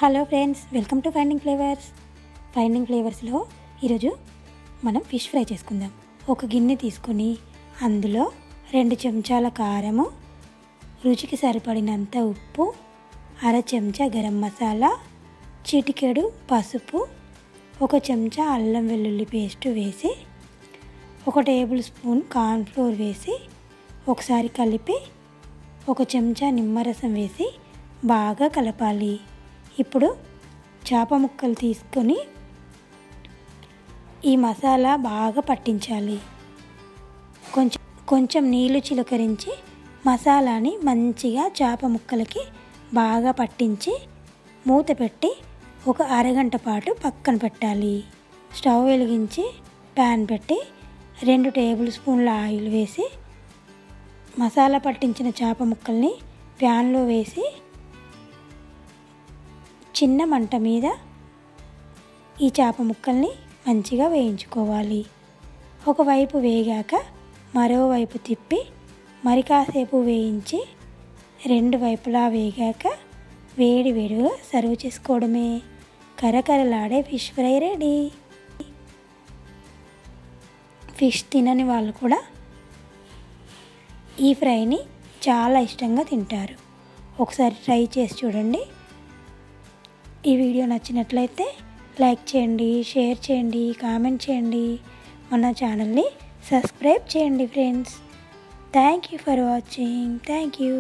Hello friends, welcome to finding ఫ్లేవర్స్లో ఈరోజు మనం ఫిష్ ఫ్రై చేసుకుందాం. ఒక గిన్నె తీసుకొని అందులో 2 చెంచాల కారము, రుచికి సరిపడినంత ఉప్పు, అర చెంచా గరం మసాలా, చిటికెడు పసుపు, 1 చెంచా అల్లం వెల్లుల్లి పేస్ట్ వేసి 1 టేబుల్ స్పూన్ కార్న్ఫ్లోర్ వేసి ఒకసారి కలిపి 1 చెంచా నిమ్మరసం వేసి బాగా కలపాలి. ఇప్పుడు చేప ముక్కలు తీసుకొని ఈ మసాలా బాగా పట్టించాలి. కొంచెం నీళ్లు చిలకరించి మసాలాని మంచిగా చేప ముక్కలకి బాగా పట్టించి మూత పెట్టి ఒక అరగంట పాటు పక్కన పెట్టాలి. స్టవ్ వెలిగించి ప్యాన్ పెట్టి 2 టేబుల్ స్పూన్ల ఆయిల్ వేసి మసాలా పట్టించిన చేప ముక్కల్ని ప్యాన్లో వేసి చిన్న మంట మీద ఈ చేప ముక్కల్ని మంచిగా వేయించుకోవాలి. ఒకవైపు వేగాక మరోవైపు తిప్పి మరి కాసేపు వేయించి 2 వైపులా వేగాక వేడివేడిగా సర్వ్ చేసుకోవడమే. కరకరలాడే ఫిష్ ఫ్రై రెడీ. ఫిష్ తినని వాళ్ళు కూడా ఈ ఫ్రైని చాలా ఇష్టంగా తింటారు. ఒకసారి ట్రై చేసి చూడండి. ఈ వీడియో నచ్చినట్లయితే లైక్ చేయండి, షేర్ చేయండి, కామెంట్ చేయండి. మన ఛానల్ని సబ్స్క్రైబ్ చేయండి friends. Thank you for watching. Thank you.